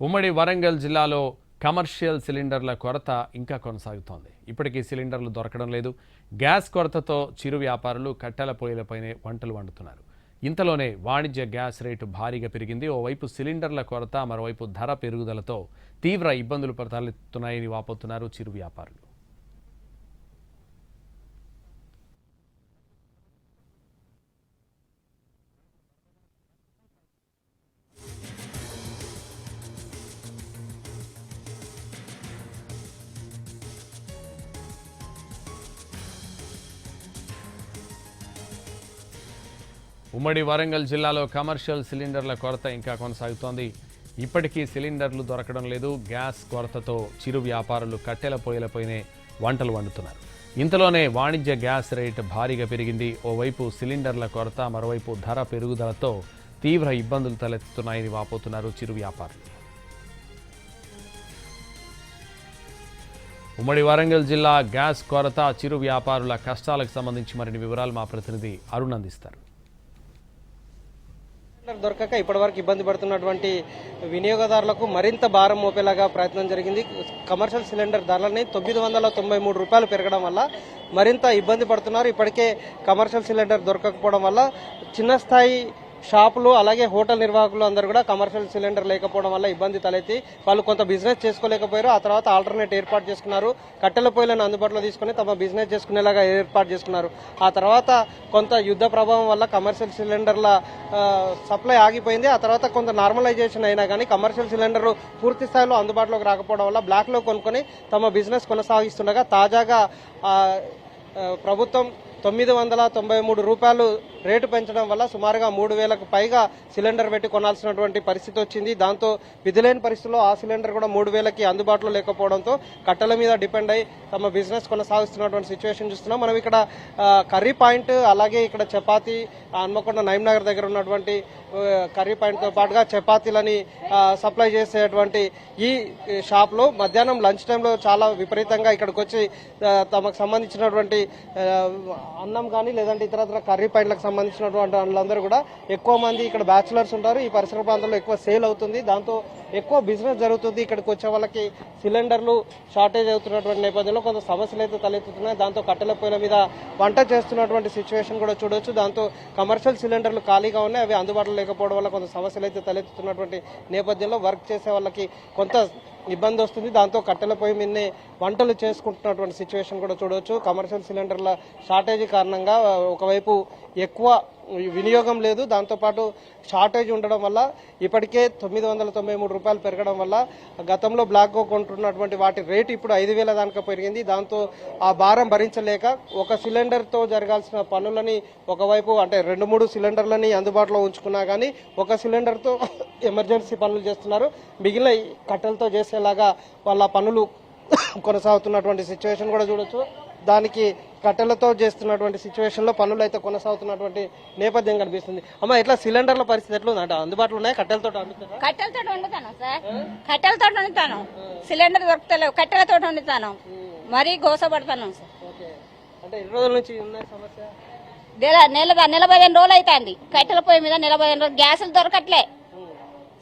ఉమ్మడి వరంగల్ జిల్లాలో కమర్షియల్ సిలిండర్ల కొరత ఇంకా కొనసాగుతోంది. ఇప్పటికీ సిలిండర్లు దొరకడం లేదు. గ్యాస్ కొరతతో చిరు వ్యాపారులు కట్టెల పొయ్యిలపైనే వంటలు వండుతున్నారు. ఇంతలోనే వాణిజ్య గ్యాస్ రేటు భారీగా పెరిగింది. ఓవైపు సిలిండర్ల కొరత, మరోవైపు ధర పెరుగుదలతో తీవ్ర ఇబ్బందులు తలెత్తుతున్నాయని వాపోతున్నారు చిరు వ్యాపారులు. ఉమ్మడి వరంగల్ జిల్లాలో కమర్షియల్ సిలిండర్ల కొరత ఇంకా కొనసాగుతోంది. ఇప్పటికీ సిలిండర్లు దొరకడం లేదు. గ్యాస్ కొరతతో చిరు వ్యాపారులు కట్టెల పొయ్యిలపైనే వంటలు వండుతున్నారు. ఇంతలోనే వాణిజ్య గ్యాస్ రేటు భారీగా పెరిగింది. ఓవైపు సిలిండర్ల కొరత, మరోవైపు ధర పెరుగుదలతో తీవ్ర ఇబ్బందులు తలెత్తుతున్నాయని వాపోతున్నారు చిరు వ్యాపారులు. ఉమ్మడి వరంగల్ జిల్లా గ్యాస్ కొరత, చిరు వ్యాపారుల కష్టాలకు సంబంధించి మరిన్ని వివరాలు మా ప్రతినిధి అరుణ్ అందిస్తారు. దొరకక ఇప్పటివరకు ఇబ్బంది పడుతున్నటువంటి వినియోగదారులకు మరింత భారం మోపేలాగా ప్రయత్నం జరిగింది. కమర్షియల్ సిలిండర్ ధరలని 993 రూపాయలు పెరగడం వల్ల మరింత ఇబ్బంది పడుతున్నారు. ఇప్పటికే కమర్షియల్ సిలిండర్ దొరకకపోవడం వల్ల చిన్న స్థాయి షాపులు అలాగే హోటల్ నిర్వాహకులు అందరూ కూడా కమర్షియల్ సిలిండర్ లేకపోవడం వల్ల ఇబ్బంది తలెత్తి వాళ్ళు కొంత బిజినెస్ చేసుకోలేకపోయారు. ఆ తర్వాత ఆల్టర్నేట్ ఏర్పాటు చేసుకున్నారు. కట్టెల పొయ్యిలను అందుబాటులో తీసుకుని తమ బిజినెస్ చేసుకునేలాగా ఏర్పాటు చేసుకున్నారు. ఆ తర్వాత కొంత యుద్ధ ప్రభావం వల్ల కమర్షియల్ సిలిండర్ల సప్లై ఆగిపోయింది. ఆ తర్వాత కొంత నార్మలైజేషన్ అయినా కానీ కమర్షియల్ సిలిండర్ పూర్తి స్థాయిలో అందుబాటులోకి రాకపోవడం వల్ల బ్లాక్లో కొనుక్కొని తమ బిజినెస్ కొనసాగిస్తుండగా తాజాగా ప్రభుత్వం 993 రూపాయలు రేటు పెంచడం వల్ల సుమారుగా 3,000కు పైగా సిలిండర్ పెట్టి కొనాల్సినటువంటి పరిస్థితి వచ్చింది. దాంతో విధులేని పరిస్థితుల్లో ఆ సిలిండర్ కూడా 3,000కి అందుబాటులో లేకపోవడంతో కట్టెల మీద డిపెండ్ అయి తమ బిజినెస్ కొనసాగిస్తున్నటువంటి సిచ్యువేషన్ చూస్తున్నాం. మనం ఇక్కడ కర్రీ పాయింట్, అలాగే ఇక్కడ చపాతీ, హన్మకొండ నైమ్నగర్ దగ్గర ఉన్నటువంటి కర్రీ పాయింట్తో పాటుగా చపాతీలని సప్లై చేసేటువంటి ఈ షాప్లో మధ్యాహ్నం లంచ్ టైంలో చాలా విపరీతంగా ఇక్కడికి వచ్చి తమకు సంబంధించినటువంటి అన్నం కానీ లేదంటే ఇతరత్ర కర్రీ పాయింట్లకు సంబంధించినటువంటి వాళ్ళందరూ కూడా ఎక్కువ మంది ఇక్కడ బ్యాచులర్స్ ఉంటారు. ఈ పరిసర ప్రాంతాల్లో ఎక్కువ సేల్ అవుతుంది. దాంతో ఎక్కువ బిజినెస్ జరుగుతుంది. ఇక్కడికి వచ్చే వాళ్ళకి సిలిండర్లు షార్టేజ్ అవుతున్నటువంటి నేపథ్యంలో కొంత సమస్యలు అయితే తలెత్తుతున్నాయి. దాంతో కట్టెల పొయ్యిల మీద వంట చేస్తున్నటువంటి సిచ్యువేషన్ కూడా చూడొచ్చు. దాంతో కమర్షియల్ సిలిండర్లు ఖాళీగా ఉన్నాయి. అవి అందుబాటులో లేకపోవడం వల్ల కొంత సమస్యలు అయితే తలెత్తుతున్నటువంటి నేపథ్యంలో వర్క్ చేసే వాళ్ళకి కొంత ఇబ్బంది వస్తుంది. దాంతో కట్టెల పొయ్యి మీదనే వంటలు చేసుకుంటున్నటువంటి సిచ్యువేషన్ కూడా చూడవచ్చు. కమర్షియల్ సిలిండర్ల షార్టేజ్ కారణంగా ఒకవైపు ఎక్కువ వినియోగం లేదు, దాంతోపాటు షార్టేజ్ ఉండడం వల్ల ఇప్పటికే 993 రూపాయలు పెరగడం వల్ల గతంలో బ్లాక్గా కొంటున్నటువంటి వాటి రేటు ఇప్పుడు 5,000 దాకా పెరిగింది. దాంతో ఆ భారం భరించలేక ఒక సిలిండర్తో జరగాల్సిన పనులని ఒకవైపు అంటే 2-3 సిలిండర్లని అందుబాటులో ఉంచుకున్నా కానీ ఒక సిలిండర్తో ఎమర్జెన్సీ పనులు చేస్తున్నారు. మిగిలిన కట్టెలతో చేసేలాగా వాళ్ళ పనులు కొనసాగుతున్నటువంటి సిచ్యువేషన్ కూడా చూడొచ్చు. దానికి కట్టెలతో చేస్తున్నటువంటి సిచ్యువేషన్ లో పనులు అయితే కొనసాగుతున్నటువంటి నేపథ్యం కనిపిస్తుంది. అమ్మ, ఎట్లా సిలిండర్ల పరిస్థితి ఎట్లా ఉందంట? అందుబాటులో ఉన్నాయి? కట్టెలతో వండుతాను సార్, కట్టెలతో వండుతాను. సిలిండర్ దొరుకుతలేవు, కట్టెలతో వండుతాను. మరీ గోసపడతాను సార్. అంటే ఎన్ని రోజుల నుంచి ఉన్నాయి సమస్య? 45 రోజులు అవుతుంది కట్టెల పొయ్యి మీద. 45 రోజులు గ్యాసులు దొరకట్లే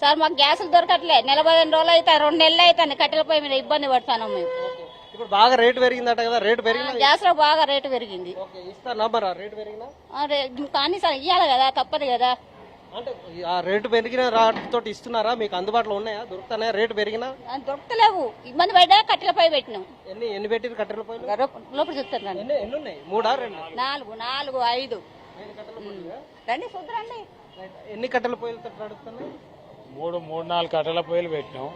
సార్, మాకు గ్యాసులు దొరకట్లే. 45 రోజులు అవుతాయి, 2 నెలలు అవుతుంది కట్టెల పొయ్యి మీద ఇబ్బంది పడతాను మేము. ఇప్పుడు బాగా రేటు పెరిగిందట కదా? రేటు పెరిగింది, గ్యాస్ లో బాగా రేటు పెరిగింది. ఇస్తారా మరి? రేటు పెరిగినా కానీ సార్ ఇవ్వాలి కదా, తప్పదు కదా. అంటే ఆ రేటు పెరిగిన రాటుతో ఇస్తున్నారా? మీకు అందుబాటులో ఉన్నాయా? దొరుకుతున్నాయా? రేటు పెరిగినా దొరుకుతలేవు, ఇబ్బంది పడ్డా కట్టెల పొయ్యి పెట్టినాం. ఎన్ని పెట్టిన కట్టెల పొయ్యి లోపల చూస్తాను. ఎన్ని ఉన్నాయి? 3, 2, 4, 5 రండి చూద్దరండి. ఎన్ని కట్టెల పొయ్యిలతో నడుస్తున్నాయి? 3-4 కట్టెల పొయ్యిలు పెట్టినాం,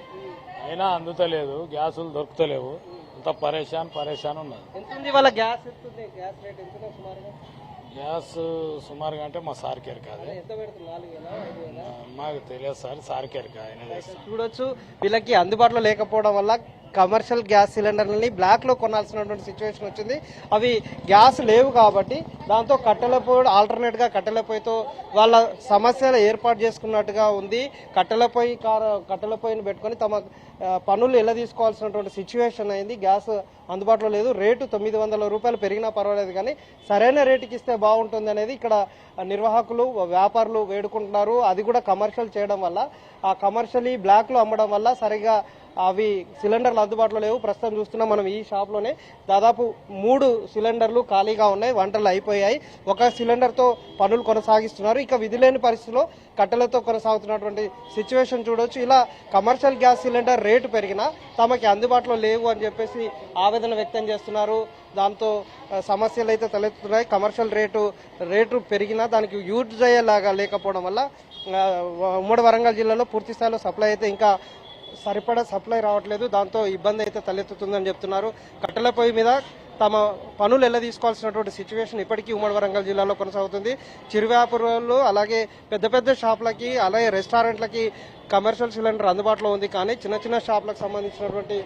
అయినా అందుతలేదు. గ్యాసులు దొరుకుతలేవు. అంత పరేషాన్ ఉన్నది. ఎంత ఉంది వాళ్ళ గ్యాస్? ఎంత గ్యాస్ రేట్? ఎంత సుమారుగా? గ్యాస్ సుమారుగా అంటే మా సార్కేర్ కాదు, ఎంత పెడుతుంది? 4,000, 5,000? మాకు తెలియదు సార్, సార్కేర్ కాదు. చూడొచ్చు, వీళ్ళకి అందుబాటులో లేకపోవడం వల్ల కమర్షియల్ గ్యాస్ సిలిండర్లని బ్లాక్లో కొనాల్సినటువంటి సిచ్యువేషన్ వచ్చింది. అవి గ్యాస్ లేవు కాబట్టి దాంతో కట్టెల పొయ్యి ఆల్టర్నేట్గా కట్టెల పొయ్యితో వాళ్ళ సమస్యలు ఏర్పాటు చేసుకున్నట్టుగా ఉంది. కట్టెల పొయ్యిని పెట్టుకొని తమ పనులు ఎలా తీసుకోవాల్సినటువంటి సిచ్యువేషన్ అయింది. గ్యాస్ అందుబాటులో లేదు. రేటు 900 రూపాయలు పెరిగినా పర్వాలేదు, కానీ సరైన రేటుకి ఇస్తే బాగుంటుంది అనేది ఇక్కడ నిర్వాహకులు వ్యాపారులు వేడుకుంటున్నారు. అది కూడా కమర్షియల్ చేయడం వల్ల, ఆ కమర్షియలీ బ్లాక్లో అమ్మడం వల్ల సరిగా అవి సిలిండర్లు అందుబాటులో లేవు. ప్రస్తుతం చూస్తున్నాం మనం ఈ షాప్లోనే దాదాపు 3 సిలిండర్లు ఖాళీగా ఉన్నాయి, వంటలు అయిపోయాయి. ఒక సిలిండర్తో పనులు కొనసాగిస్తున్నారు. ఇక విధి లేని పరిస్థితిలో కట్టెలతో కొనసాగుతున్నటువంటి సిచ్యువేషన్ చూడవచ్చు. ఇలా కమర్షియల్ గ్యాస్ సిలిండర్ రేటు పెరిగినా తమకి అందుబాటులో లేవు అని చెప్పేసి ఆవేదన వ్యక్తం చేస్తున్నారు. దాంతో సమస్యలు అయితే తలెత్తుతున్నాయి. కమర్షియల్ రేటు పెరిగినా దానికి యూజ్ అయ్యేలాగా లేకపోవడం వల్ల ఉమ్మడి వరంగల్ జిల్లాలో పూర్తి స్థాయిలో సప్లై అయితే ఇంకా సరిపడా సప్లై రావట్లేదు. దాంతో ఇబ్బంది అయితే తలెత్తుతుందని చెప్తున్నారు. కట్టెల పొయ్యి మీద తమ పనులు ఎలా తీసుకోవాల్సినటువంటి సిచ్యువేషన్ ఇప్పటికీ ఉమ్మడి వరంగల్ జిల్లాలో కొనసాగుతుంది. చిరు వ్యాపారులు అలాగే పెద్ద పెద్ద షాపులకి అలాగే రెస్టారెంట్లకి కమర్షియల్ సిలిండర్ అందుబాటులో ఉంది, కానీ చిన్న చిన్న షాపులకు సంబంధించినటువంటి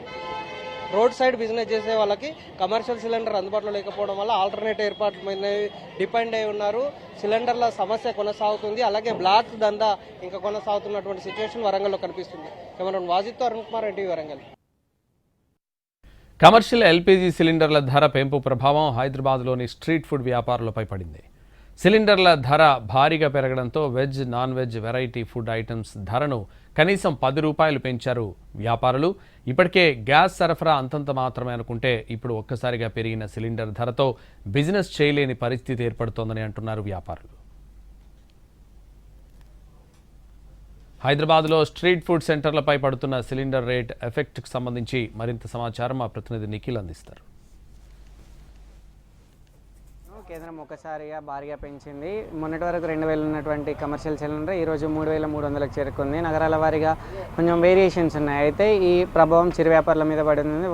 రోడ్ సైడ్ బిజినెస్ చేసే వాళ్ళకి కమర్షియల్ సిలిండర్ అందుబాటులో లేకపోవడం వల్ల ఆల్టర్నేట్ ఏర్పాట్ల మీద డిపెండ్ అయి ఉన్నారు. సిలిండర్ల సమస్య కొనసాగుతుంది. అలాగే బ్లాక్ దందా ఇంకా కొనసాగుతున్నటువంటి సిచ్యువేషన్ వరంగల్లో కనిపిస్తుంది. కెమెరామెన్ వాజిత్తో Arun Kumar, NTV Warangal. Commercial LPG సిలిండర్ల ధర పెంపు ప్రభావం హైదరాబాద్లోని స్ట్రీట్ ఫుడ్ వ్యాపారులపై పడింది. సిలిండర్ల ధర భారీగా పెరగడంతో veg, non veg variety food items ధరను కనీసం 10 రూపాయలు పెంచారు వ్యాపారులు. ఇప్పటికే గ్యాస్ సరఫరా అంతంత మాత్రమే అనుకుంటే ఇప్పుడు ఒక్కసారిగా పెరిగిన సిలిండర్ ధరతో బిజినెస్ చేయలేని పరిస్థితి ఏర్పడుతోందని అంటున్నారు వ్యాపారులు. హైదరాబాద్లో స్ట్రీట్ ఫుడ్ సెంటర్లపై పడుతున్న సిలిండర్ రేట్ ఎఫెక్ట్కి సంబంధించి మరింత సమాచారం మా ప్రతినిధి నిఖిల్ అందిస్తారు. కేంద్రం ఒక్కసారిగా భారీగా పెంచింది. మొన్నటి వరకు 2000 ఉన్నటువంటి కమర్షియల్ సిలిండర్ ఈరోజు 3300కు చేరుకుంది. నగరాల వారీగా కొంచెం వేరియేషన్స్ ఉన్నాయి. అయితే ఈ ప్రభావం చిరు వ్యాపారుల మీద పడుతుంది.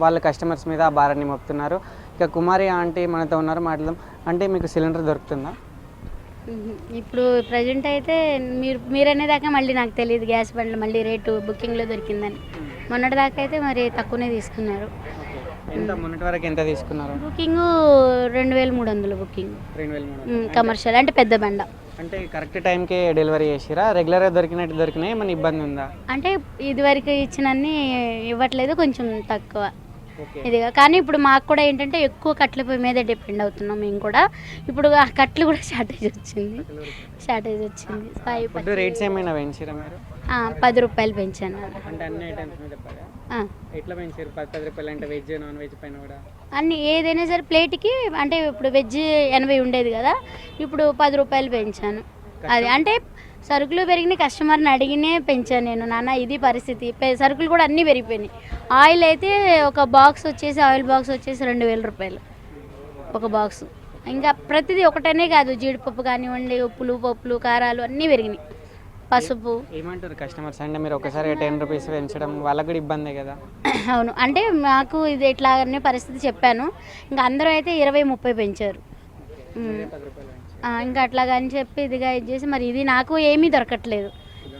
వాళ్ళ కస్టమర్స్ మీద ఆ భారాన్ని మోపుతున్నారు. ఇక కుమారి ఆంటీ మనతో ఉన్నారు, మాట్లాడదాం. అంటే మీకు సిలిండర్ దొరుకుతుందా? ఇప్పుడు ప్రజెంట్ అయితే మీరు అనేదాకా మళ్ళీ నాకు తెలియదు గ్యాస్ బండ్లు మళ్ళీ రేటు బుకింగ్లో దొరికిందని. మొన్నటి దాకా అయితే మరి తక్కువనే తీసుకున్నారు. ఎంత మొన్నటి వరకు ఎంత తీసుకున్నారు? బుకింగ్ 2300 బుకింగ్, కమర్షియల్ అంటే పెద్ద బండ. అంటే కరెక్ట్ టైంకి డెలివరీ చేసిరా? రెగ్యులర్గా దొరికినాయి, ఏమైనా ఇబ్బంది ఉందా? అంటే ఇదివరకు ఇచ్చినన్ని ఇవ్వట్లేదు, కొంచెం తక్కువ ఇదిగా. కానీ ఇప్పుడు మాకు కూడా ఏంటంటే ఎక్కువ కట్ల పొయ్యి మీద డిపెండ్ అవుతున్నాం మేము కూడా. ఇప్పుడు ఆ కట్లు కూడా షార్టేజ్ వచ్చింది. రేట్స్ ఏమైనా పెంచారా మీరు? 10 రూపాయలు పెంచాను. అంటే అన్ని ఐటమ్స్ మీద ఎట్లా పెంచారు? 10 రూపాయలు అంటే వెజ్, నాన్ వెజ్ పైన కూడా అన్ని ఏదైనా సరే ప్లేట్కి. అంటే ఇప్పుడు వెజ్ 80 ఉండేది కదా, ఇప్పుడు 10 రూపాయలు పెంచాను. అది అంటే సరుకులు పెరిగినాయి, కస్టమర్ని అడిగినే పెంచాను నేను. నాన్న ఇది పరిస్థితి, సరుకులు కూడా అన్నీ పెరిగిపోయినాయి. ఆయిల్ అయితే ఒక బాక్స్ వచ్చేసి ఆయిల్ బాక్స్ వచ్చేసి 2000 రూపాయలు ఒక బాక్స్. ఇంకా ప్రతిదీ ఒకటనే కాదు, జీడిపప్పు కానివ్వండి, ఉప్పులు, పప్పులు, కారాలు అన్నీ పెరిగినాయి. పసుపు. ఏమంటారు కస్టమర్స్? అంటే మీరు ఒకసారి 10 రూపీస్ పెంచడం వాళ్ళకి కూడా ఇబ్బందే కదా? అవును, అంటే మాకు ఇది ఇట్లా అనే పరిస్థితి చెప్పాను. ఇంకా అందరూ అయితే 20-30 పెంచారు. ఇంకా అట్లాగా అని చెప్పి ఇదిగా ఇది చేసి మరి ఇది నాకు ఏమీ దొరకట్లేదు.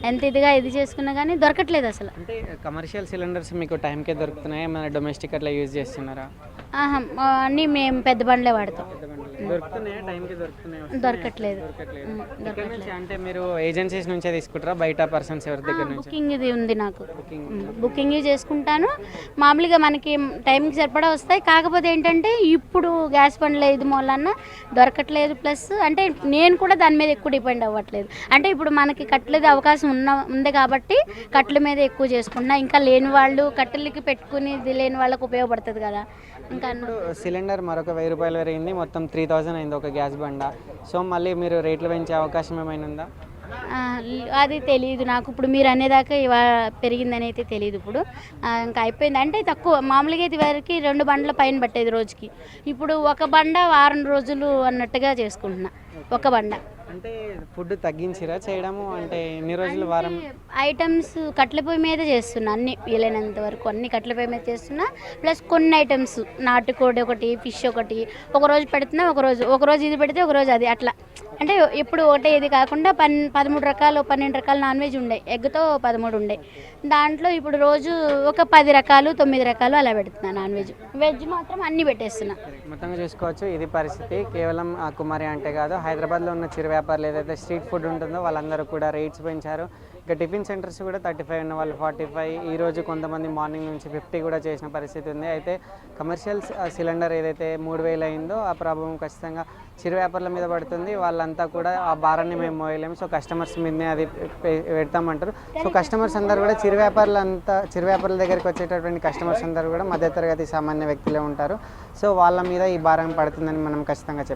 ఎంత ఇదిగా ఇది చేసుకున్నా కానీ దొరకట్లేదు అసలు. అంటే కమర్షియల్ సిలిండర్స్ మీకు టైంకే దొరుకుతున్నాయి, మన డొమెస్టిక్ అట్లా యూజ్ చేస్తున్నారా? అన్నీ మేము పెద్ద బండ్లే వాడతాం. దొరుకుతున్నాయా? టైంకి దొరుకుతున్నాయి? దొరకట్లేదు. అంటే మీరు ఏజెన్సీస్ నుంచే తీసుకుంటారా? బయట పర్సన్స్ ఎవరి దగ్గర నుంచి? బుకింగ్ ఇది ఉంది నాకు, బుకింగ్ చేసుకుంటాను. మామూలుగా మనకి టైంకి సరిపడా వస్తాయి. కాకపోతే ఏంటంటే ఇప్పుడు గ్యాస్ బండ్లు ఇది మూలన్న దొరకట్లేదు. ప్లస్ అంటే నేను కూడా దాని మీద ఎక్కువ డిపెండ్ అవ్వట్లేదు. అంటే ఇప్పుడు మనకి కట్టలేదు అవకాశం ఉంది కాబట్టి కట్టెల మీద ఎక్కువ చేసుకుంటున్నా. ఇంకా లేని వాళ్ళు కట్టెలకి పెట్టుకుని ఇది లేని వాళ్ళకి ఉపయోగపడుతుంది కదా. ఇంకా సిలిండర్ మరొక 1000 రూపాయలు పెరిగింది, మొత్తం 3000 అయింది ఒక గ్యాస్ బండ. సో మళ్ళీ మీరు రేట్లు పెంచే అవకాశం ఏమైనా ఉందా? అది తెలియదు నాకు. ఇప్పుడు మీరు అనేదాకా పెరిగిందని అయితే తెలియదు. ఇప్పుడు ఇంకా అయిపోయింది. అంటే తక్కువ మామూలుగా ఇది వరకు 2 బండ్ల పైన పట్టేది రోజుకి. ఇప్పుడు ఒక బండ వారం రోజులు అన్నట్టుగా చేసుకుంటున్నా ఒక బండ. అంటే ఫుడ్ తగ్గించిరా చేయడము? అంటే ఎన్ని రోజులు వారం? ఐటమ్స్ కట్ల పొయ్యి మీద చేస్తున్నా, అన్ని వీలైనంత వరకు అన్ని కట్ల పొయ్యి మీద చేస్తున్నా. ప్లస్ కొన్ని ఐటమ్స్ నాటుకోడి ఒకటి, ఫిష్ ఒకటి, ఒకరోజు పెడుతున్నా, ఒకరోజు ఇది పెడితే ఒకరోజు అది, అట్లా అంటే ఇప్పుడు ఒకటే ఇది కాకుండా 13 రకాలు 12 రకాల నాన్ వెజ్ ఉండే, ఎగ్తో 13 ఉండే. దాంట్లో ఇప్పుడు రోజు ఒక 10 రకాలు 9 రకాలు అలా పెడుతున్నా నాన్ వెజ్. వెజ్ మాత్రం అన్ని పెట్టేస్తున్నా. మొత్తంగా చూసుకోవచ్చు ఇది పరిస్థితి. కేవలం కుమారి అంటే కాదు, హైదరాబాద్లో ఉన్న చిరు వ్యాపారులు ఏదైతే స్ట్రీట్ ఫుడ్ ఉంటుందో వాళ్ళందరూ కూడా రేట్స్ పెంచారు. ఇక టిఫిన్ సెంటర్స్ కూడా 35 ఉన్న వాళ్ళు 45, ఈరోజు కొంతమంది మార్నింగ్ నుంచి 50 కూడా చేసిన పరిస్థితి ఉంది. అయితే కమర్షియల్ సిలిండర్ ఏదైతే 3000 అయిందో ఆ ప్రభావం ఖచ్చితంగా చిరు వ్యాపారుల మీద పడుతుంది. వాళ్ళంతా కూడా ఆ భారాన్ని మేము మోయలేము, సో కస్టమర్స్ మీదనే అది పెడతామంటారు. సో కస్టమర్స్ అందరూ కూడా చిరు వ్యాపారుల దగ్గరికి వచ్చేటటువంటి కస్టమర్స్ అందరూ కూడా మధ్యతరగతి సామాన్య వ్యక్తులే ఉంటారు. సో వాళ్ళ మీద ఈ భారం పడుతుందని మనం ఖచ్చితంగా చెప్పాలి.